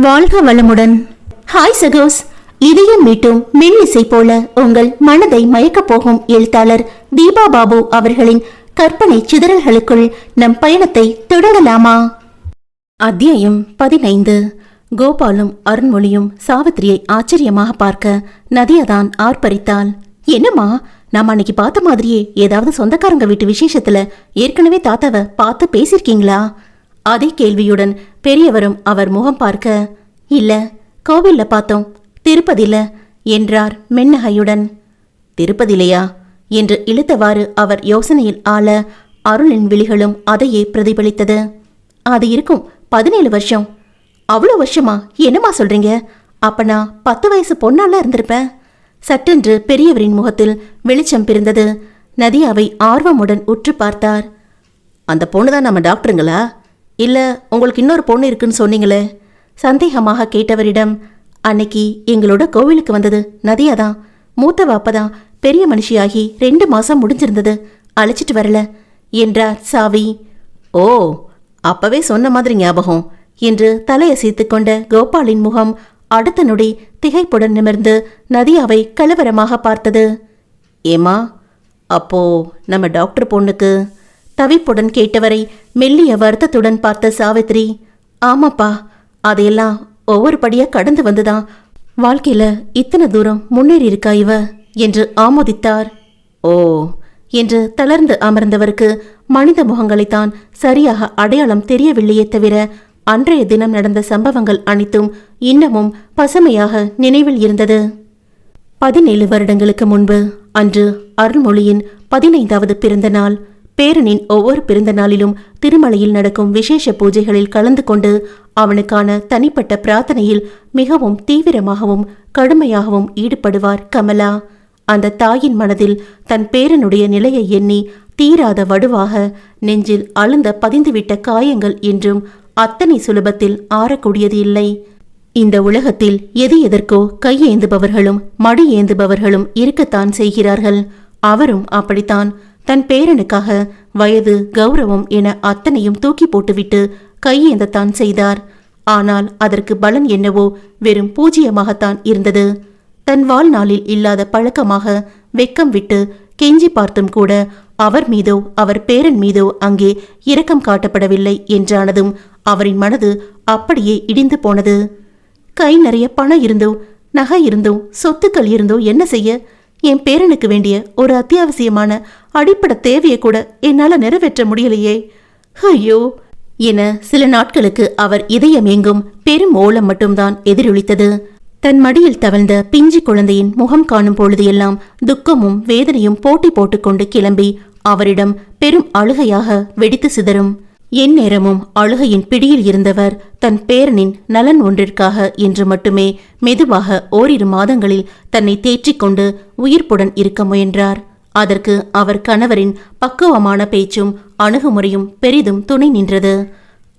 வாழ்க வளமுடன். ஹாய் சகோஸ், இதயம் மீட்டும் மெல்லிசை போல உங்கள் மனதை மயக்கப் போகும் எழுத்தாளர் தீபா பாபு அவர்களின் கற்பனை சிதறல்களுக்குள் நம் பயணத்தை தொடரலாமா? அத்தியாயம் 15. கோபாலும் அருண்மொழியும் சாவித்திரியை ஆச்சரியமாக பார்க்க நதியாதான் ஆர்ப்பரித்தாள். என்னம்மா, நாம் அன்னைக்கு பார்த்த மாதிரியே ஏதாவது சொந்தக்காரங்க வீட்டு விசேஷத்துல ஏற்கனவே தாத்தாவை பார்த்து பேசிருக்கீங்களா? அதே கேள்வியுடன் பெரியவரும் அவர் முகம் பார்க்க, இல்ல, கோவில்ல பார்த்தோம், திருப்பதில என்றார் மென்னகையுடன். திருப்பதிலையா என்று இழுத்தவாறு அவர் யோசனையில் ஆள அருளின் விழிகளும் அதையே பிரதிபலித்தது. அது இருக்கும் 17 வருஷம். அவ்வளோ வருஷமா? என்னமா சொல்றீங்க? அப்ப நான் 10 வயசு பொண்ணால இருந்திருப்பேன். சட்டென்று பெரியவரின் முகத்தில் வெளிச்சம் பிறந்தது. நதியாவை ஆர்வமுடன் உற்று பார்த்தார். அந்த பொண்ணுதான் நம்ம டாக்டருங்களா? இல்ல உங்களுக்கு இன்னொரு பொண்ணு இருக்குன்னு சொன்னீங்களே? சந்தேகமாக கேட்டவரிடம், அன்னைக்கு எங்களோட கோவிலுக்கு வந்தது நதியாதான். மூத்தவ அப்பதான் பெரிய மனுஷியாகி 2 மாசம் முடிஞ்சிருந்தது, அழைச்சிட்டு வரல என்றார் சாவி. ஓ, அப்பவே சொன்ன மாதிரி ஞாபகம் என்று தலையசைத்து கொண்ட கோபாலின் முகம் அடுத்த நொடி திகைப்புடன் நிமிர்ந்து நதியாவை கலவரமாக பார்த்தது. ஏமா, அப்போ நம்ம டாக்டர் பொண்ணுக்கு? தவிப்புடன் கேட்டவரை மெல்லிய வருத்தத்துடன் பார்த்த சாவித்திரி, ஆமாப்பா, அதையெல்லாம் ஒவ்வொரு படியா கடந்து வந்துதான் வாழ்க்கையில இத்தனை தூரம் முன்னேறி இருக்கா இவ என்று ஆமோதித்தார். ஓ என்று தளர்ந்து அமர்ந்தவருக்கு மனித முகங்களைத்தான் சரியாக அடையாளம் தெரியவில்லையே தவிர அன்றைய தினம் நடந்த சம்பவங்கள் அனைத்தும் இன்னமும் பசுமையாக நினைவில் இருந்தது. 17 வருடங்களுக்கு முன்பு அன்று அருள்மொழியின் 15வது பிறந்த நாள். பேரனின் ஒவ்வொரு பிறந்த நாளிலும் திருமலையில் நடக்கும் விசேஷ பூஜைகளில் கலந்து கொண்டு அவனுக்கான தனிப்பட்ட பிரார்த்தனையில் மிகவும் தீவிரமாகவும் கடுமையாகவும் ஈடுபடுவார் கமலா. அந்த தாயின் மனதில் தன் பேரனுடைய நிலையை எண்ணி தீராத வடுவாக நெஞ்சில் அழுந்த பதிந்துவிட்ட காயங்கள் என்றும் அத்தனை சுலபத்தில் ஆறக்கூடியது இல்லை. இந்த உலகத்தில் எது எதற்கோ கையேந்துபவர்களும் மடி ஏந்துபவர்களும் இருக்கத்தான் செய்கிறார்கள். அவரும் அப்படித்தான். தன் பேரனுக்காக வயது, கௌரவம் என அத்தனையும் தூக்கி போட்டுவிட்டு கையேந்தத்தான் செய்தார். ஆனால் அதற்கு பலன் என்னவோ வெறும் பூஜ்யமாகத்தான் இருந்தது. தன் வாழ்நாளில் இல்லாத பழக்கமாக வெக்கம் விட்டு கெஞ்சி பார்த்தும் கூட அவர் மீதோ அவர் பேரன் மீதோ அங்கே இரக்கம் காட்டப்படவில்லை என்றானதும் அவரின் மனது அப்படியே இடிந்து போனது. கை நிறைய பணம் இருந்தோ, நகை இருந்தோ, சொத்துக்கள் இருந்தோ என்ன செய்ய? என் பேரனுக்கு வேண்டிய ஒரு அத்தியாவசியமான அடிப்படை தேவையை கூட என்னால நிறைவேற்ற முடியலையே, ஐயோ என சில நாட்களுக்கு அவர் இதயம் எங்கும் பெரும் ஓலம் மட்டும்தான் எதிரொலித்தது. தன் மடியில் தவழ்ந்த பிஞ்சு குழந்தையின் முகம் காணும் பொழுது எல்லாம் துக்கமும் வேதனையும் போட்டி போட்டுக்கொண்டு கிளம்பி அவரிடம் பெரும் அழுகையாக வெடித்து சிதறும். எந்நேரமும் அழுகையின் பிடியில் இருந்தவர் தன் பேரனின் நலன் ஒன்றிற்காக என்று மட்டுமே மெதுவாக ஓரிரு மாதங்களில் தன்னை தேற்றிக்கொண்டு உயிர்ப்புடன் இருக்க முயன்றார். அதற்கு அவர் கணவரின் பக்குவமான பேச்சும் அணுகுமுறையும் பெரிதும் துணை நின்றது.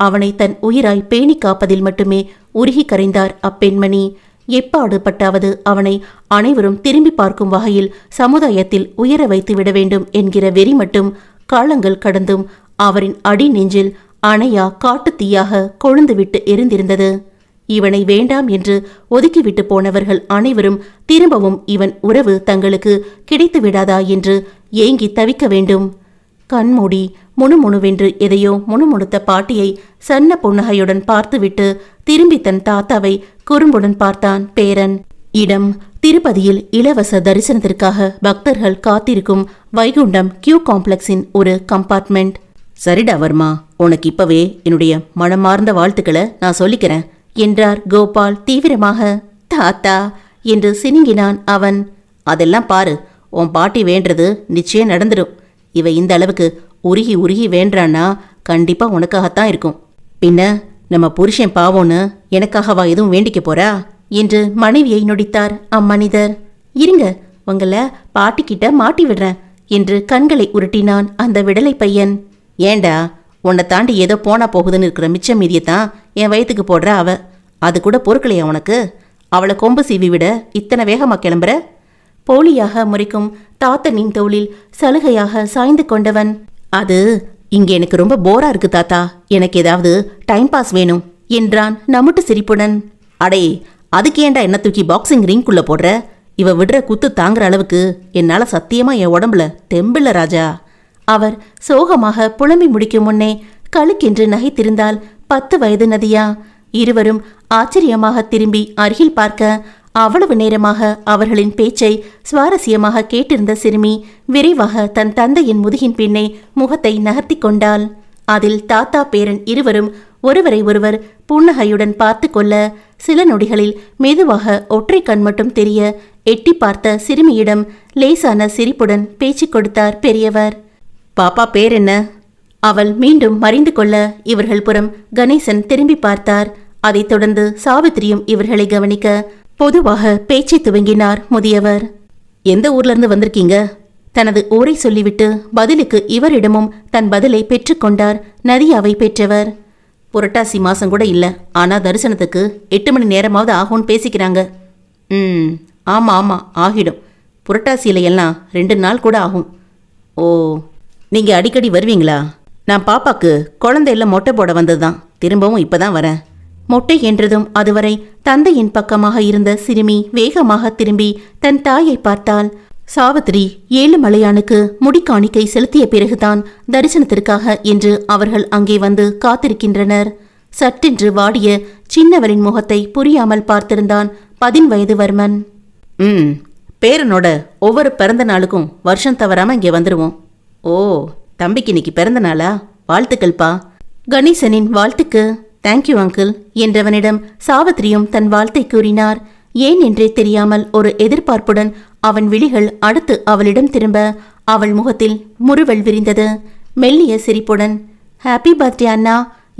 அவனை தன் உயிராய் பேணி காப்பதில் மட்டுமே உருகி கரைந்தார் அப்பெண்மணி. எப்பாடுபட்டாவது அவனை அனைவரும் திரும்பி பார்க்கும் வகையில் சமுதாயத்தில் உயர வைத்து விட வேண்டும் என்கிற வெறி மட்டும் காலங்கள் கடந்தும் அவரின் அடி நெஞ்சில் அணையா காட்டுத்தீயாக கொழுந்துவிட்டு எரிந்திருந்தது. இவனை வேண்டாம் என்று ஒதுக்கிவிட்டு போனவர்கள் அனைவரும் திரும்பவும் இவன் உறவு தங்களுக்கு கிடைத்து விடாதா என்று ஏங்கி தவிக்க வேண்டும். கண்மூடி முணுமுணுவென்று எதையோ முணுமுணுத்த பாட்டியை சன்ன புன்னகையுடன் பார்த்துவிட்டு திரும்பி தன் தாத்தாவை குறும்புடன் பார்த்தான் பேரன். இடம் திருப்பதியில் இலவச தரிசனத்திற்காக பக்தர்கள் காத்திருக்கும் வைகுண்டம் கியூ காம்ப்ளெக்ஸின் ஒரு கம்பார்ட்மெண்ட். சரிடா வர்மா, உனக்கு இப்பவே என்னுடைய மனமார்ந்த வாழ்த்துக்களை நான் சொல்லிக்கிறேன் என்றார் கோபால் தீவிரமாக. தாத்தா என்று சினுங்கினான் அவன். அதெல்லாம் பாரு, உன் பாட்டி வேண்டது நிச்சயம் நடந்துடும். இவ இந்த அளவுக்கு உருகி உருகி வேண்டான்னா கண்டிப்பா உனக்காகத்தான் இருக்கும். பின்ன நம்ம புருஷன் பாவோன்னு எனக்காகவா எதுவும் வேண்டிக்க போறா என்று மனைவியை நொடித்தார் அம்மனிதர். இருங்க, உங்களை பாட்டிக்கிட்ட மாட்டி விடுறேன் என்று கண்களை உருட்டினான் அந்த விடலை பையன். ஏண்டா, உன்னை தாண்டி ஏதோ போனா போகுதுன்னு இருக்கிற மிச்சம் மீதியத்தான் என் வயிற்றுக்கு போடுற அவ. அது கூட பொறுக்கலையா உனக்கு? அவளை கொம்பு சீவி விட இத்தனை வேகமா கிளம்புற? போலியாக முறைக்கும் தாத்தனின் தோளில் சலுகையாக சாய்ந்து கொண்டவன். அது இங்க எனக்கு ரொம்ப போரா இருக்கு தாத்தா, எனக்கு ஏதாவது டைம் பாஸ் வேணும் என்றான் நமுட்டு சிரிப்புடன். அடே, அதுக்கு ஏன்டா என்ன தூக்கி பாக்ஸிங் ரிங்குள்ள போடுற? இவ விடுற குத்து தாங்குற அளவுக்கு என்னால சத்தியமா என் உடம்புல தெம்பில்ல ராஜா. அவர் சோகமாக புலம்பி முடிக்கும் முன்னே கழுக்கென்று நகைத்திருந்தால் 10 வயது நதியா. இருவரும் ஆச்சரியமாக திரும்பி அருகில் பார்க்க அவ்வளவு நேரமாக அவர்களின் பேச்சை சுவாரஸ்யமாக கேட்டிருந்த சிறுமி விரைவாக தன் தந்தையின் முதுகின் பின்னே முகத்தை நகர்த்தி கொண்டாள். அதில் தாத்தா பேரன் இருவரும் ஒருவரை ஒருவர் புன்னகையுடன் பார்த்து கொள்ள சில நொடிகளில் மெதுவாக ஒற்றை கண் மட்டும் தெரிய எட்டி பார்த்த சிறுமியிடம் லேசான சிரிப்புடன் பேச்சு கொடுத்தார் பெரியவர். பாப்பா பேர் என்ன? அவள் மீண்டும் மறைந்து கொள்ள இவர்கள் புறம் கணேசன் திரும்பி பார்த்தார். அதைத் தொடர்ந்து சாவித்திரியும் இவர்களை கவனிக்க பொதுவாக பேச்சை துவங்கினார் முதியவர். எந்த ஊர்ல இருந்து வந்திருக்கீங்க? தனது ஊரை சொல்லிவிட்டு பதிலுக்கு இவரிடமும் தன் பதிலை பெற்றுக்கொண்டார் நதியாவை பெற்றவர். புரட்டாசி மாசம் கூட இல்ல, ஆனா தரிசனத்துக்கு 8 மணி நேரமாவது ஆகும்னு பேசிக்கிறாங்க. ஆமா ஆமா ஆகிடும். புரட்டாசியில எல்லாம் 2 நாள் கூட ஆகும். ஓ, நீங்க அடிக்கடி வருவீங்களா? நான் பாப்பாக்கு குழந்தையில மொட்டை போட வந்ததுதான், திரும்பவும் இப்பதான் வரேன். மொட்டை என்றதும் அதுவரை தந்தையின் பக்கமாக இருந்த சிறுமி வேகமாக திரும்பி தன் தாயை பார்த்தாள். சாவித்திரி ஏழுமலையானுக்கு முடிக்காணிக்கை செலுத்திய பிறகுதான் தரிசனத்திற்காக என்று அவர்கள் அங்கே வந்து காத்திருக்கின்றனர். சட்டென்று வாடிய சின்னவரின் முகத்தை புரியாமல் பார்த்திருந்தான் 10 வயது வர்மன். பேரனோட ஒவ்வொரு பிறந்த நாளுக்கும் வருஷம் தவறாம இங்கே வந்துருவோம். ஓ, தம்பிக்கு இன்னைக்கு பிறந்த நாளா? வாழ்த்துக்கள்பா. கணேசனின் வாழ்த்துக்கு தேங்க்யூ அங்கிள் என்றவனிடம் சாவித்திரியும் தன் வாழ்த்தை கூறினார். ஏன் என்றே தெரியாமல் ஒரு எதிர்பார்ப்புடன் அவன் விழிகள் அடுத்து அவளிடம் திரும்ப அவள் முகத்தில் முறுவல் விரிந்தது. மெல்லிய சிரிப்புடன் ஹாப்பி பர்த்டே அண்ணா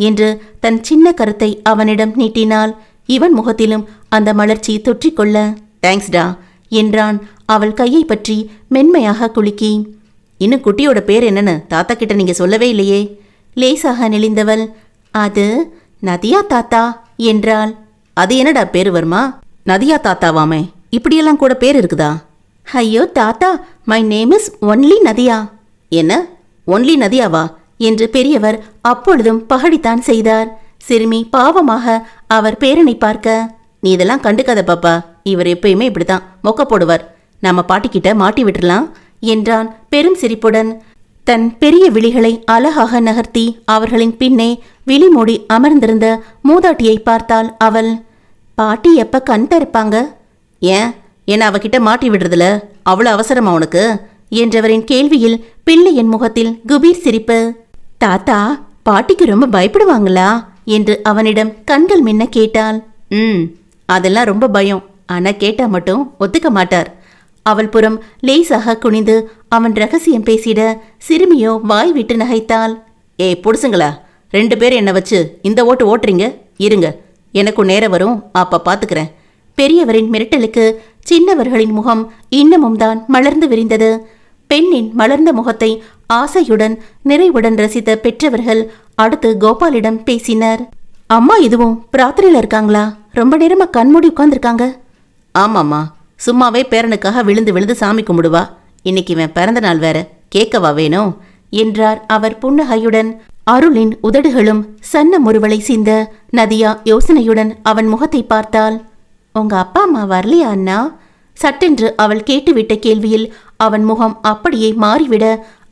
என்று தன் சின்ன கரத்தை அவனிடம் நீட்டினாள். இவன் முகத்திலும் அந்த மலர்ச்சி தொற்றிக்கொள்ள தேங்க்ஸ்டா என்றான் அவள் கையை பற்றி மென்மையாக குலுக்கி. இன்னும் குட்டியோட பேர் என்னன்னு தாத்தா கிட்ட நீங்க சொல்லவே இல்லையே. லேசாக நெளிந்தவள் அது நதியா தாத்தா என்றாள். அது என்னடா பேரு வர்மா? நதியா தாத்தாவாமே, இப்படியெல்லாம் கூட பேர் இருக்குதா? ஐயோ தாத்தா, my name is only Nadiya. என்ன, ஒன்லி நதியாவா என்று பெரியவர் அப்பொழுதும் பகடித்தான் செய்தார். சிறுமி பாவமாக அவர் பேரனை பார்க்க, நீ இதெல்லாம் கண்டுக்காத பாப்பா, இவர் எப்பயுமே இப்படித்தான் மொக்க போடுவார், நம்ம பாட்டிக்கிட்ட மாட்டி விட்டுறலாம் என்றான் பெரும் சிரிப்புடன். தன் பெரிய விழிகளை அழகாக நகர்த்தி அவர்களின் பின்னே விழி மூடி அமர்ந்திருந்த மூதாட்டியை பார்த்தாள் அவள். பாட்டி எப்ப கண் திறப்பாங்க? ஏன், என்ன அவகிட்ட மாட்டி விடுறதுல அவ்வளோ அவசரமா உனக்கு என்றவரின் கேள்வியில் பிள்ளையின் முகத்தில் குபீர் சிரிப்பு. தாத்தா, பாட்டிக்கு ரொம்ப பயப்படுவாங்களா என்று அவனிடம் கண்கள் மின்ன கேட்டாள். அதெல்லாம் ரொம்ப பயம், ஆனா கேட்டா மட்டும் ஒத்துக்க மாட்டார். அவள் புறம் லேசாக குனிந்து அவன் ரகசியம் பேசிட சிறுமியோ வாய் விட்டு நகைத்தாள். ஏய் புடுசுங்களா, 2 பேர் என்ன வச்சு இந்த ஓட்டு ஓட்டுறீங்க? இருங்க, எனக்கும் நேரம் வரும், அப்ப பாத்துக்கிறேன். பெரியவரின் மிரட்டலுக்கு சின்னவர்களின் முகம் இன்னமும் தான் மலர்ந்து விரிந்தது. பெண்ணின் மலர்ந்த முகத்தை ஆசையுடன் நிறைவுடன் ரசித்த பெற்றவர்கள் அடுத்து கோபாலிடம் பேசினர். அம்மா இதுவும் பிரார்த்தனையில இருக்காங்களா? ரொம்ப நேரமா கண்மூடி உட்கார்ந்துருக்காங்க. ஆமாம்மா, சும்மாவே பேரனுக்காக விழுந்து விழுந்து சாமி கும்பிடுவா. இன்னைக்கு இவன் பிறந்த நாள் வேற, கேட்கவா வேணும் என்றார் அவர் புன்னகையுடன். அருளின் உதடுகளும் சன்ன முறுவலை சிந்த நதியா யோசனையுடன் அவன் முகத்தை பார்த்தாள். உங்க அப்பா அம்மா வரலையா அண்ணா? சட்டென்று அவள் கேட்டுவிட்ட கேள்வியில் அவன் முகம் அப்படியே மாறிவிட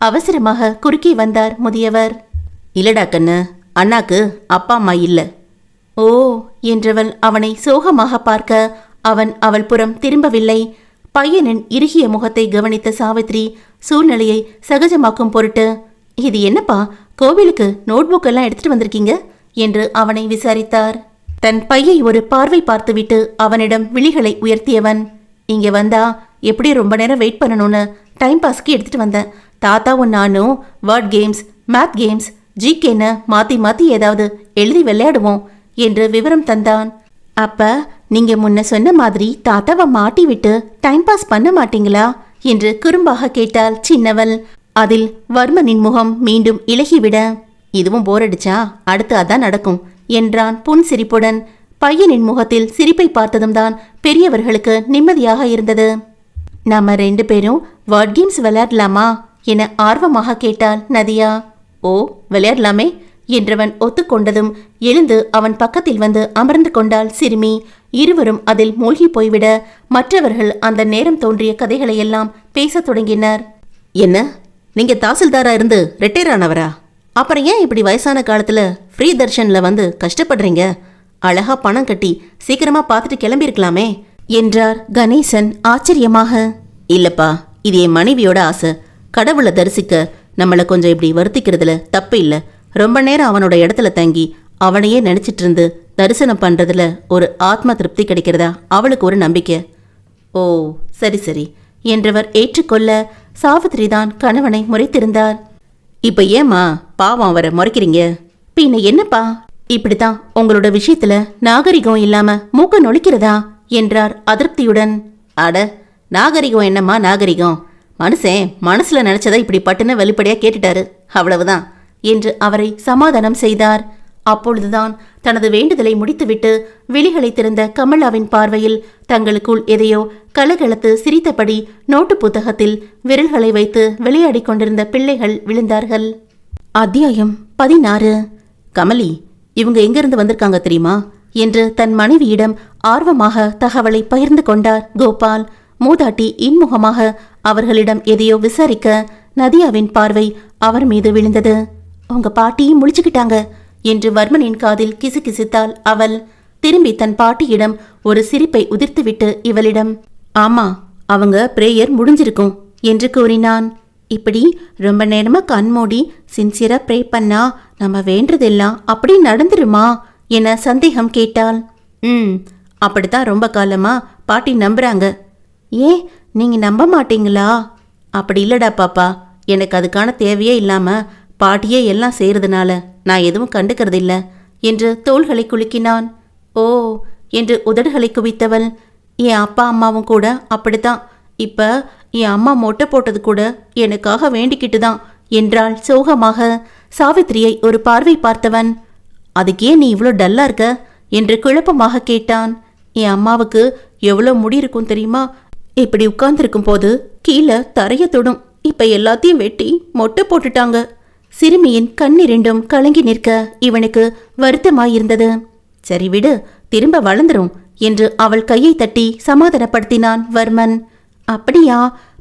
அவசரமாக குறுக்கே வந்தார் முதியவர். இல்லடா கண்ணு, அண்ணாக்கு அப்பா அம்மா இல்ல. ஓ என்றவள் அவனை சோகமாக பார்க்க அவன் அவள் புறம் திரும்பவில்லை. பையனின் இறுகிய முகத்தை கவனித்த சாவித்ரி சூழ்நிலையை சகஜமாக்கும் பொருட்டு, இது என்னப்பா, கோவிலுக்கு நோட்புக் எல்லாம் எடுத்துட்டு வந்திருக்கீங்க என்று அவனை விசாரித்தார். தன் பையை ஒரு பார்வை பார்த்துவிட்டு அவனிடம் விழிகளை உயர்த்தியவன், இங்க வந்தா எப்படி ரொம்ப நேரம் வெயிட் பண்ணணும்னு டைம் பாஸ்க்கு எடுத்துட்டு வந்தேன். தாத்தாவும் நானும் வேர்ட் கேம்ஸ், மேத் கேம்ஸ், ஜிகேன்னு மாத்தி மாத்தி ஏதாவது எழுதி விளையாடுவோம் என்று விவரம் தந்தான். அப்ப நீங்க முன்ன சொன்ன மாதிரி தாத்தாவை மாட்டி விட்டு டைம் பாஸ் பண்ண மாட்டீங்களா என்று குறும்பாக கேட்டாள் சின்னவள். அதில் வர்மனின் முகம் மீண்டும் இலகிவிட, இதுவும் போர் அடிச்சா அடுத்து அதான் நடக்கும் என்றான் புன் சிரிப்புடன். பையனின் முகத்தில் சிரிப்பை பார்த்ததும் தான் பெரியவர்களுக்கு நிம்மதியாக இருந்தது. நாம 2 பேரும் வேர்ட் கேம்ஸ் விளையாடலாமா என ஆர்வமாக கேட்டாள் நதியா. ஓ விளையாடலாமே, என்றவன் ஒத்துக்கொண்டதும் எழுந்து அவன் பக்கத்தில் வந்து அமர்ந்து கொண்டாள் சிறுமி. இருவரும் அதில் மூழ்கி போய்விட மற்றவர்கள் அந்த நேரம் தோன்றிய கதைகளையெல்லாம் பேசத் தொடங்கினர். என்ன, நீங்க தாசில்தாரா இருந்து ரிட்டையர் ஆனவரா? அப்புறம் ஏன் இப்படி வயசான காலத்துல ஃப்ரீ தர்ஷன்ல வந்து கஷ்டப்படுறீங்க? அழகா பணம் கட்டி சீக்கிரமா பார்த்துட்டு கிளம்பியிருக்கலாமே என்றார் கணேசன் ஆச்சரியமாக. இல்லப்பா, இது என் மனைவியோட ஆசை. கடவுளை தரிசிக்க நம்மளை கொஞ்சம் இப்படி வருத்திக்கிறதுல தப்பு இல்லை. ரொம்ப நேரம் அவனோட இடத்துல தங்கி அவனையே நினைச்சிட்டு இருந்து தரிசனம் பண்றதுல ஒரு ஆத்ம திருப்தி கிடைக்கிறதா அவளுக்கு ஒரு நம்பிக்கை. ஓ, சரி சரி என்றவர் ஏற்றுக்கொள்ள சாவித்திரிதான் கணவனை முறைத்திருந்தார். இப்ப ஏமா பாவம் அவரை முறைக்கிறீங்க? பின்ன என்னப்பா, இப்படித்தான் உங்களோட விஷயத்துல நாகரிகம் இல்லாம மூக்க நொழிக்கிறதா என்றார் அதிருப்தியுடன். அட, நாகரிகம் என்னம்மா நாகரிகம்? மனுஷன் மனசுல நினைச்சதை இப்படி பட்டுன்னு வெளிப்படையா கேட்டுட்டாரு, அவ்வளவுதான் என்று அவரை சமாதானம் செய்தார். அப்பொழுதுதான் தனது வேண்டுதலை முடித்துவிட்டு விழிகளை திறந்த கமலாவின் பார்வையில் தங்களுக்குள் எதையோ கலகலத்து சிரித்தபடி நோட்டு புத்தகத்தில் விரல்களை வைத்து விளையாடிக் கொண்டிருந்த பிள்ளைகள் விழுந்தார்கள். அத்தியாயம் 16. கமலி, இவங்க எங்கிருந்து வந்திருக்காங்க தெரியுமா என்று தன் மனைவியிடம் ஆர்வமாக தகவலை பகிர்ந்து கொண்டார் கோபால். மூதாட்டி இன்முகமாக அவர்களிடம் எதையோ விசாரிக்க நதியாவின் பார்வை அவர் மீது விழுந்தது. உங்க பாட்டியும் முழிச்சுக்கிட்டாங்க என்று வர்மனின் காதில் கிசுகிசுத்தாள் அவள். திரும்பி தன் பாட்டியிடம் ஒரு சிரிப்பை உதிர்த்துவிட்டு இவளிடம், ஆமா, அவங்க பிரேயர் முடிஞ்சிருக்கும் என்று கூறினான். இப்படி ரொம்ப நேரமா கண்மூடி சின்சியரா ப்ரே பண்ணா நம்ம வேண்டதெல்லாம் அப்படி நடந்துருமா என சந்தேகம் கேட்டாள். அப்படித்தான் ரொம்ப காலமா பாட்டி நம்புறாங்க. ஏன் நீங்க நம்ப மாட்டீங்களா? அப்படி இல்லடா பாப்பா, எனக்கு அதுக்கான தேவையே இல்லாம பாட்டியே எல்லாம் செய்யறதுனால நான் எதுவும் கண்டுக்கிறது இல்ல என்று தோள்களை குலுக்கினான். ஓ என்று உதடுகளை குவித்தவள், என் அப்பா அம்மாவும் கூட அப்படித்தான். இப்ப என் அம்மா மொட்டை போட்டது கூட எனக்காக வேண்டிக்கிட்டு தான் என்றாள் சோகமாக. சாவித்திரியை ஒரு பார்வை பார்த்தவன், அதுக்கே நீ இவ்வளோ டல்லா இருக்க என்று குழப்பமாக கேட்டான். என் அம்மாவுக்கு எவ்வளோ முடி இருக்கும் தெரியுமா? இப்படி உட்கார்ந்துருக்கும் போது கீழே தரைய தொடும். இப்ப எல்லாத்தையும் வெட்டி மொட்டை போட்டுட்டாங்க. சிறுமியின் கண்ணிரண்டும் கலங்கி நிற்க இவனுக்கு வருத்தமாயிருந்தது. சரி விடு, திரும்ப வளர்ந்துரும் என்று அவள் கையை தட்டி சமாதானப்படுத்தினான் வர்மன். அப்படியா?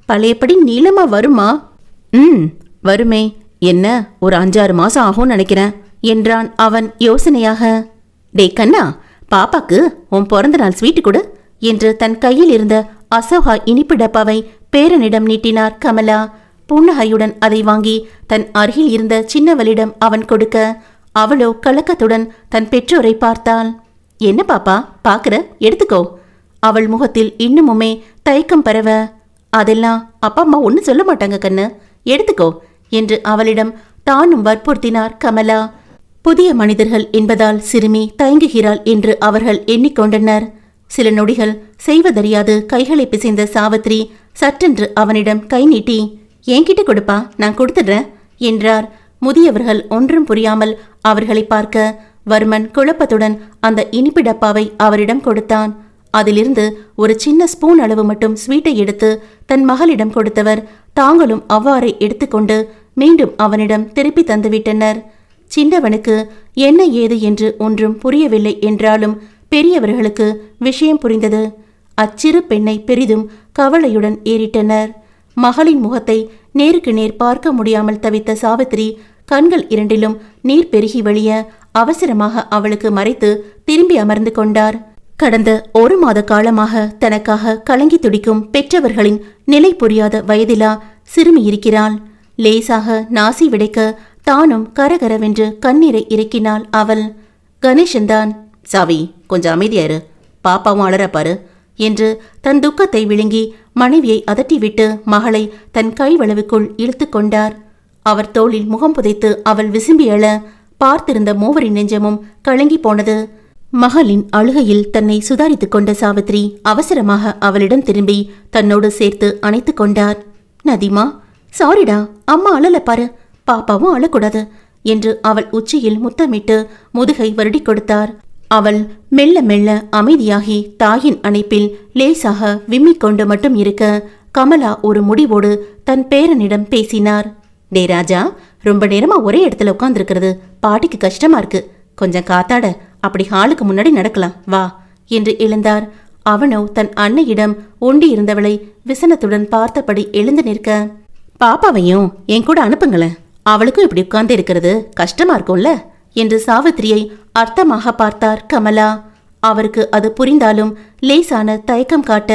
பழையபடி நீளமா வருமா? வருமே, என்ன ஒரு 5-6 மாசம் ஆகும்னு நினைக்கிறேன் என்றான் அவன் யோசனையாக. டே கண்ணா, பாப்பாக்கு உன் பிறந்த நாள் ஸ்வீட்டு கொடு என்று தன் கையில் இருந்த அசோகா இனிப்பு டப்பாவை பேரனிடம் நீட்டினார் கமலா. புன்னகையுடன் அதை வாங்கி தன் அருகில் இருந்த சின்னவளிடம் அவன் கொடுக்க அவளோ கலக்கத்துடன் தன் பெற்றோரை பார்த்தாள். என்ன பாப்பா பாக்குற, எடுத்துக்கோ. அவள் முகத்தில் இன்னுமுமே தயக்கம் பரவ, அதெல்லாம் அப்பா அம்மா ஒன்னும் சொல்ல மாட்டாங்க கண்ணு, எடுத்துக்கோ என்று அவளிடம் தானும் வற்புறுத்தினார் கமலா. புதிய மனிதர்கள் என்பதால் சிறுமி தயங்குகிறாள் என்று அவர்கள் எண்ணிக்கொண்டனர். சில நொடிகள் செய்வதறியாது கைகளை பிசைந்த சாவித்திரி சற்றென்று அவனிடம் கை நீட்டி, என்கிட்ட கொடுப்பா, நான் கொடுத்துடுறேன் என்றார். முதியவர்கள் ஒன்றும் புரியாமல் அவர்களை பார்க்க வர்மன் குழப்பத்துடன் அந்த இனிப்பு டப்பாவை அவரிடம் கொடுத்தான். அதிலிருந்து ஒரு சின்ன ஸ்பூன் அளவு மட்டும் ஸ்வீட்டை எடுத்து தன் மகளிடம் கொடுத்தவர் தாங்களும் அவ்வாறே எடுத்துக்கொண்டு மீண்டும் அவனிடம் திருப்பி தந்துவிட்டனர். சின்னவனுக்கு என்ன ஏது என்று ஒன்றும் புரியவில்லை என்றாலும் பெரியவர்களுக்கு விஷயம் புரிந்தது. அச்சிறு பெண்ணை பெரிதும் கவலையுடன் ஏறிட்டனர். மகளின் முகத்தை நேருக்கு நேர் பார்க்க முடியாமல் தவித்த சாவித்திரி கண்கள் இரண்டிலும் நீர் பெருகி வழிய அவசரமாக அவளுக்கு மறைத்து திரும்பி அமர்ந்து கொண்டார். கடந்த 1 மாத காலமாக தனக்காக கலங்கி துடிக்கும் பெற்றவர்களின் நிலை புரியாத வயதிலா சிறுமி இருக்கிறாள். லேசாக நாசி விடைக்க தானும் கரகரவென்று கண்ணீரை இறக்கினாள் அவள். கணேசன்தான், சாவி கொஞ்சம் அமைதியாரு, பாப்பாவும் அலறப்பாரு என்று தன் துக்கத்தை விழுங்கி மனைவியை அதட்டிவிட்டு மகளை தன் கைவளவுக்குள் இழுத்து கொண்டார். அவர் தோளில் முகம் புதைத்து அவள் விசும்பி எழ பார்த்திருந்த மூவரின் நெஞ்சமும் கலங்கி போனது. மகளின் அழுகையில் தன்னை சுதாரித்துக் கொண்ட சாவித்திரி அவசரமாக அவளிடம் திரும்பி தன்னோடு சேர்த்து அணைத்து கொண்டார். நதிமா, சாரிடா, அம்மா அழல பாரு, பாப்பாவும் அழக்கூடாது என்று அவள் உச்சியில் முத்தமிட்டு முதுகை வருடி கொடுத்தார். அவள் மெல்ல மெல்ல அமைதியாகி தாயின் அணைப்பில் லேசாக விம்மிக் கொண்டு மட்டும் இருக்க கமலா ஒரு முடிவோடு தன் பேரனிடம் பேசினார். டே ராஜா, ரொம்ப நேரமா ஒரே இடத்துல உட்கார்ந்துருக்கிறது பாட்டிக்கு கஷ்டமா இருக்கு. கொஞ்சம் காத்தாட அப்படி ஹாலுக்கு முன்னாடி நடக்கலாம் வா என்று எழுந்தார். அவனோ தன் அன்னையிடம் ஒண்டி இருந்தவளை விசனத்துடன் பார்த்தபடி எழுந்து நிற்க, பாப்பாவையும் என் கூட அனுப்புங்களேன், அவளுக்கும் இப்படி உட்கார்ந்து இருக்கிறது கஷ்டமா இருக்கும்ல என்று சாவித்திரியை அர்த்தமாக பார்த்தார் கமலா. அவருக்கு அது புரிந்தாலும் லேசான தயக்கம் காட்ட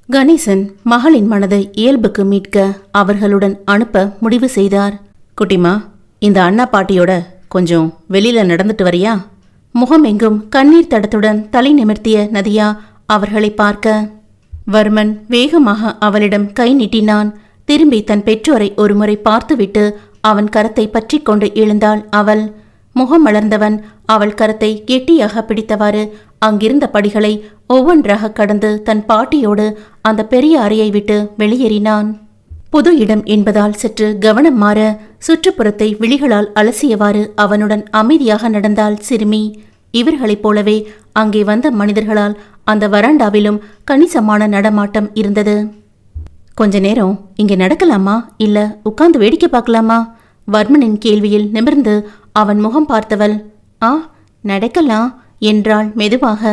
கணேசன் மகளின் மனதை இயல்புக்கு மீட்க அவர்களுடன் அனுப்ப முடிவு செய்தார். குட்டிமா, இந்த அண்ணா பாட்டியோட கொஞ்சம் வெளியில நடந்துட்டு வரியா? முகம் எங்கும் கண்ணீர் தடத்துடன் தலை நிமிர்த்திய நதியா அவர்களை பார்க்க, வர்மன் வேகமாக அவளிடம் கை நீட்டினான். திரும்பி தன் பெற்றோரை ஒருமுறை பார்த்துவிட்டு அவன் கரத்தை பற்றி கொண்டு எழுந்தாள் அவள். முகம் மலர்ந்தவன் அவள் கரத்தை கெட்டியாக பிடித்தவாறு அங்கிருந்த படிகளை ஒவ்வொன்றாக கடந்து தன் பாட்டியோடு அந்த பெரிய அறையை விட்டு வெளியேறினான். புது இடம் என்பதால் சற்று கவனம் மாற சுற்றுப்புறத்தை விழிகளால் அலசியவாறு அவனுடன் அமைதியாக நடந்தாள் சிறுமி. இவர்களைப் போலவே அங்கே வந்த மனிதர்களால் அந்த வராண்டாவிலும் கணிசமான நடமாட்டம் இருந்தது. கொஞ்ச நேரம் இங்கே நடக்கலாமா, இல்ல உட்கார்ந்து வேடிக்கை பார்க்கலாமா? வர்மனின் கேள்வியில் நிமிர்ந்து அவன் முகம் பார்த்தவள், நடக்கலாம் என்றாள் மெதுவாக.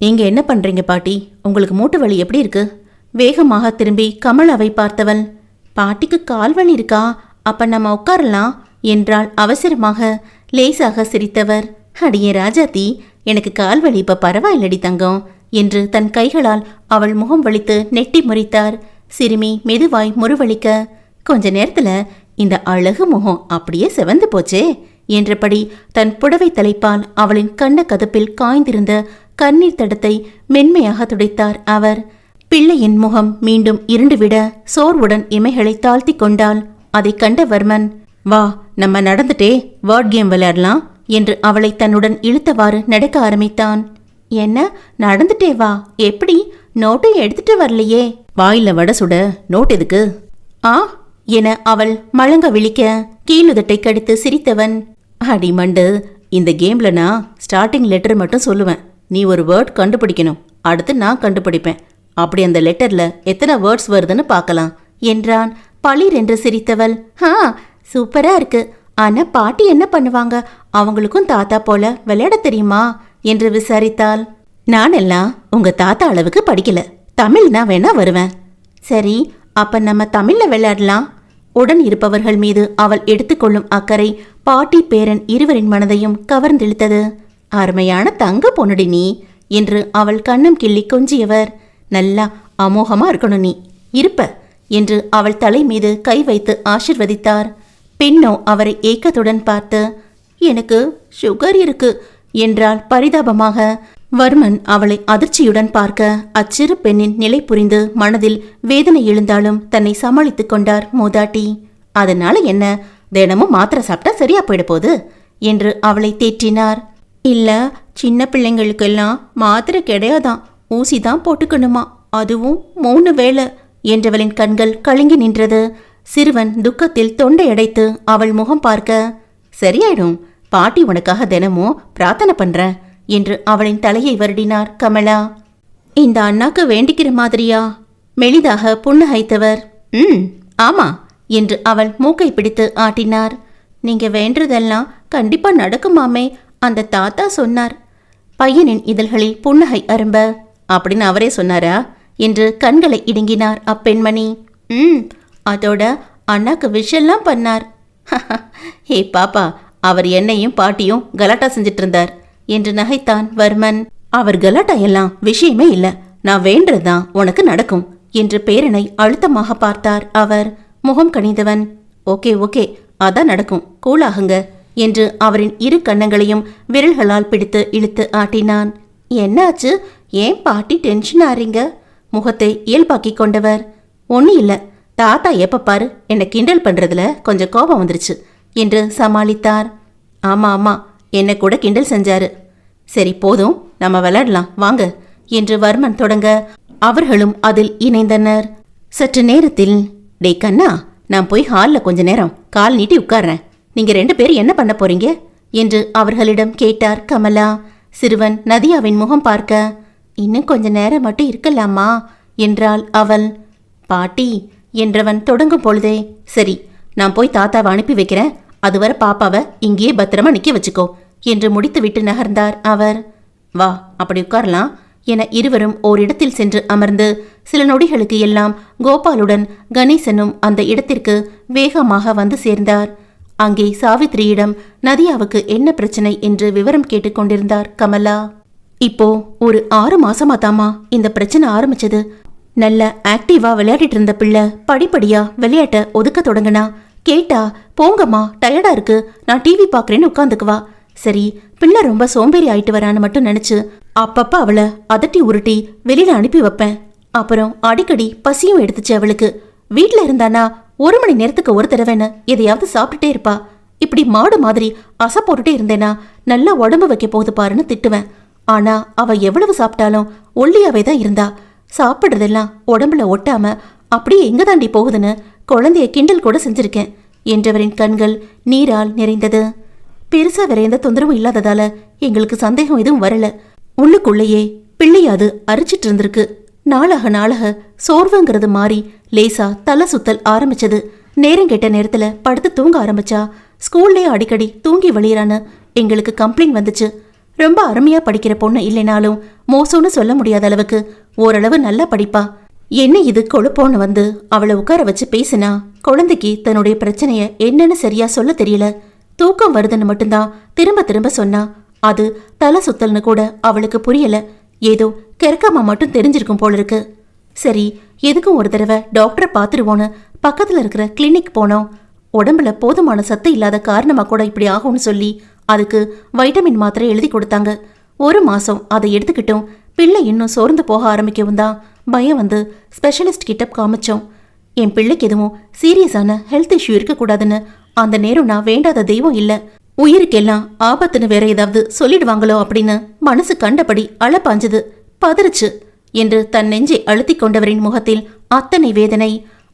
நீங்க என்ன பண்றீங்க பாட்டி? உங்களுக்கு மூட்டு வலி எப்படி இருக்கு? வேகமாக திரும்பி கமலாவை பார்த்தவள், பாட்டிக்கு கால் வலி இருக்கா? அப்ப நம்ம உட்காரலாம் என்றாள் அவசரமாக. லேசாக சிரித்தவர், அடியே ராஜாத்தி, எனக்கு கால் வலி இப்ப பரவாயில்லடி தங்கம் என்று தன் கைகளால் அவள் முகம் வலித்து நெட்டி முறித்தார். சிறுமி மெதுவாய் முறுவலிக்க, கொஞ்ச நேரத்துல இந்த அழகு முகம் அப்படியே செவந்து போச்சே என்றபடி தன் புடவை தலைப்பால் அவளின் கண்ண கதுப்பில் காய்ந்திருந்த கண்ணீர் தடத்தை மென்மையாக துடைத்தார் அவர். பிள்ளையின் முகம் மீண்டும் இருண்டுவிட சோர்வுடன் இமைகளை தாழ்த்தி கொண்டாள். அதை கண்ட வர்மன், வா நம்ம நடந்துட்டே வேர்ட் கேம் விளையாடலாம் என்று அவளை தன்னுடன் இழுத்தவாறு நடக்க ஆரம்பித்தான். என்ன நடந்துட்டே வா? எப்படி? நோட்டை எடுத்துட்டு வரலையே? வாயில வட சுட நோட் எதுக்கு? என அவள் மழங்க விழிக்க கீழுதட்டை கடித்து சிரித்தவன், அடி மண்டு, இந்த கேம்ல நான் ஸ்டார்டிங் லெட்டர் மட்டும் சொல்லுவேன், நீ ஒரு வேர்ட் கண்டுபிடிக்கணும், அடுத்து நான் கண்டுபிடிப்பேன், அப்படி அந்த லெட்டர்ல எத்தனை வேர்ட்ஸ் வருதுன்னு பார்க்கலாம் என்றான். பளிர் என்று சிரித்தவள், சூப்பரா இருக்கு, ஆனா பாட்டி என்ன பண்ணுவாங்க? அவங்களுக்கும் தாத்தா போல விளையாட தெரியுமா என்று விசாரித்தாள். நானெல்லாம் உங்க தாத்தா அளவுக்கு படிக்கல, தமிழ்னா வேணா வருவேன். சரி, அப்ப நம்ம தமிழ்ல விளையாடலாம். உடன் இருப்பவர்கள் மீது அவள் எடுத்துக்கொள்ளும் அக்கறை பாட்டி பேரன் இருவரின் மனதையும் கவர்ந்தெழுத்தது. அருமையான தங்க பொண்ணுடி நீ என்று அவள் கண்ணம் கிள்ளி கொஞ்சியவர், நல்லா அமோகமா இருக்கணும் நீ இருப்ப என்று அவள் தலை மீது கை வைத்து ஆசிர்வதித்தார். பெண்ணோ அவரை ஏக்கத்துடன் பார்த்து, எனக்கு சுகர் இருக்கு என்றாள் பரிதாபமாக. வர்மன் அவளை அதிர்ச்சியுடன் பார்க்க அச்சிறு பெண்ணின் நிலை புரிந்து மனதில் வேதனை எழுந்தாலும் தன்னை சமாளித்துக் கொண்டார் மூதாட்டி. அதனால என்ன, தினமும் மாத்திரை சாப்பிட்டா சரியா போயிட போகுது என்று அவளை தேற்றினார். இல்ல, சின்ன பிள்ளைங்களுக்கெல்லாம் மாத்திரை கிடையாதான், ஊசிதான் போட்டுக்கணுமா, அதுவும் 3 வேளை என்றவளின் கண்கள் கலங்கி நின்றது. சிறுவன் துக்கத்தில் தொண்டையடைத்து அவள் முகம் பார்க்க, சரியாயிடும், பாட்டி உனக்காக தினமும் பிரார்த்தனை பண்ற என்று அவளின் தலையை வருடினார் கமலா. இந்த அண்ணாக்கு வேண்டிக்கிற மாதிரியா? மெலிதாக புன்னகைத்தவர், ஆமா என்று அவள் மூக்கை பிடித்து ஆட்டினார். நீங்க வேண்டதெல்லாம் கண்டிப்பா நடக்குமாமே, அந்த தாத்தா சொன்னார். பையனின் இதழ்களில் புன்னகை அரும்ப, அப்படின்னு அவரே சொன்னாரா என்று கண்களை இடுங்கினார் அப்பெண்மணி. அதோட அண்ணாக்கு விஷெல்லாம் பண்ணார். ஹே பாப்பா, அவர் என்னையும் பாட்டியும் கலாட்டா செஞ்சிட்டு இருந்தார் என்று நகைத்தான் வர்மன். அவர் கலாட்டா எல்லாம் விஷயமே இல்ல, நான் வேண்டதுதான் உனக்கு நடக்கும் என்று பேரனை அழுத்தமாக பார்த்தார் அவர். முகம் கனிந்தவன், ஓகே ஓகே, அதான் நடக்கும், கூலாகுங்க என்று அவரின் இரு கன்னங்களையும் விரல்களால் பிடித்து இழுத்து ஆட்டினான். என்னாச்சு, ஏன் பாட்டி டென்ஷன் ஆறீங்க? முகத்தை இயல்பாக்கி கொண்டவர், ஒன்னும் இல்ல, தாத்தா எப்ப பாரு என்னை கிண்டல் பண்றதுல கொஞ்சம் கோபம் வந்துருச்சு என்று சமாளித்தார். ஆமா ஆமா, என்னை கூட கிண்டல் செஞ்சாரு. சரி போதும், நம்ம விளையாடலாம் வாங்க என்று வர்மன் தொடங்க அவர்களும் அதில் இணைந்தனர். சற்று நேரத்தில், டே கண்ணா, நான் போய் ஹாலில் கொஞ்ச நேரம் கால் நீட்டி உட்கார்றேன், நீங்க 2 பேரும் என்ன பண்ண போறீங்க என்று அவர்களிடம் கேட்டார் கமலா. சிறுவன் நதியாவின் முகம் பார்க்க, இன்னும் கொஞ்ச நேரம் மட்டும் இருக்கலாமா என்றாள் அவள். பாட்டி என்றவன் தொடங்கும் பொழுதே, சரி நான் போய் தாத்தாவை அனுப்பி வைக்கிறேன், அதுவரை பாப்பாவை இங்கேயே பத்திரமா நிக்க வச்சுக்கோ என்று முடித்துவிட்டு நகர்ந்தார் அவர். வா, அப்படி உட்காரலாம் என இருவரும் ஓரிடத்தில் சென்று அமர்ந்து சில நொடிகளுக்கு எல்லாம் கோபாலுடன் கணேசனும் அந்த இடத்திற்கு வேகமாக வந்து சேர்ந்தார். அங்கே சாவித்திரியிடம் நதியாவுக்கு என்ன பிரச்சனை என்று விவரம் கேட்டுக்கொண்டிருந்தார் கமலா. இப்போ ஒரு 6 மாசமா தாமா இந்த பிரச்சனை ஆரம்பிச்சது. நல்ல ஆக்டிவா விளையாடிட்டு இருந்த பிள்ளை படிப்படியா விளையாட்ட ஒதுக்க தொடங்கினா. கேட்டா போங்கம்மா, டயர்டா இருக்கு, நான் டிவி பாக்குறேன்னு உட்காந்துக்குவா. சரி, பிள்ளை ரொம்ப சோம்பேறி ஆயிட்டு வரான்னு மட்டும் நினைச்சு அப்பப்ப அவளை அதட்டி உருட்டி வெளியில அனுப்பி வைப்பேன். அப்புறம் அடிக்கடி பசியும் எடுத்துச்சு அவளுக்கு. வீட்டுல இருந்தானா 1 மணி நேரத்துக்கு ஒரு தடவைன்னு எதையாவது சாப்பிட்டுட்டே இருப்பா. இப்படி மாடு மாதிரி அசை போட்டுட்டே இருந்தேனா நல்லா உடம்பு வைக்க போகுது பாருன்னு திட்டுவேன். ஆனா அவ எவ்வளவு சாப்பிட்டாலும் ஒல்லியாவே தான் இருந்தா. சாப்பிடுறதெல்லாம் உடம்புல ஒட்டாம அப்படியே எங்க தாண்டி போகுதுன்னு குழந்தைய கிண்டல் கூட செஞ்சிருக்கேன் என்றவரின் கண்கள் நீரால் நிறைந்தது. பெருசா வேற எந்த தொந்தரவும் இல்லாததால எங்களுக்கு சந்தேகம் எதுவும் வரல. உள்ளுக்குள்ளேயே பிள்ளையாது அரிச்சிட்டு இருந்திருக்கு. நாளாக நாளாக சோர்வுங்கிறது மாறி லேசா தலை சுத்தல் ஆரம்பிச்சது. நேரம் கெட்ட நேரத்துல படுத்து தூங்க ஆரம்பிச்சா. ஸ்கூல்லேயே அடிக்கடி தூங்கி வெளியிறான்னு எங்களுக்கு கம்ப்ளைண்ட் வந்துச்சு. ரொம்ப அருமையா படிக்கிற பொண்ணு இல்லைனாலும் மோசம்னு சொல்ல முடியாத அளவுக்கு ஓரளவு நல்லா படிப்பா. என்ன இது கொழுப்போன்னு வந்து அவளை உட்கார வச்சு பேசினா குழந்தைக்கு தன்னுடைய பிரச்சனைய என்னன்னு சரியா சொல்ல தெரியல. தூக்கம் வருதுன்னு மட்டும்தான் திரும்ப திரும்ப சொன்னா. அது தலை சுத்தல்னு கூட அவளுக்கு புரியல. ஏதோ கெரக்கமா மட்டும் தெரிஞ்சிருக்கும் போல இருக்கு. சரி, எதுக்கும் ஒரு தடவை டாக்டரை பார்த்துருவோன்னு பக்கத்துல இருக்கிற கிளினிக் போனோம். உடம்புல போதுமான சத்து இல்லாத காரணமா கூட இப்படி ஆகும்னு சொல்லி அதுக்கு வைட்டமின் மாத்திரை எழுதி கொடுத்தாங்க. 1 மாசம் அதை எடுத்துக்கிட்டும் பிள்ளை இன்னும் சோர்ந்து போக ஆரம்பிக்கவும் தான் பயம் வந்து ஸ்பெஷலிஸ்ட் கிட்ட காமிச்சோம். என் பிள்ளைக்கு எதுவும் சீரியஸான ஹெல்த் இஷ்யூ இருக்கக்கூடாதுன்னு. அந்த நேரம் நான் வேண்டாத தெய்வம் இல்ல. உயிருக்கெல்லாம் ஆபத்துன்னு வேற ஏதாவது சொல்லிடுவாங்களோ அப்படின்னு மனசு கண்டபடி அழப்பாஞ்சது, பதறிச்சு என்று தன் நெஞ்சை அழுத்தி கொண்டவரின் முகத்தில் அத்தனை வேதனை.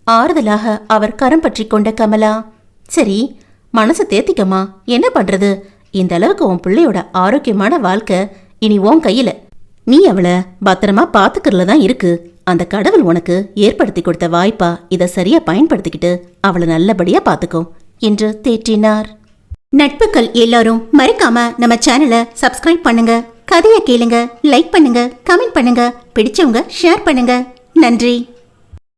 ஆறுதலாக அவர் கரம் பற்றி கொண்ட கமலா, சரி மனசு தேத்திக்கமா, என்ன பண்றது, இந்த அளவுக்கு உன் பிள்ளையோட ஆரோக்கியமான வாழ்க்கை இனி உன் கையில. நீ அவளை பத்திரமா பாத்துக்கிறதுல தான் இருக்கு. அந்த கடவுள் உனக்கு ஏற்படுத்தி கொடுத்த வாய்ப்பா, இதை சரியா பயன்படுத்திக்கிட்டு அவளை நல்லபடியா பாத்துக்கோ என்று தேற்றினார். நட்புகள் எல்லாரும் மறக்காம நம்ம சேனலை சப்ஸ்கிரைப் பண்ணுங்க, கதையை கேளுங்க, லைக் பண்ணுங்க, கமெண்ட் பண்ணுங்க, பிடிச்சவங்க ஷேர் பண்ணுங்க. நன்றி.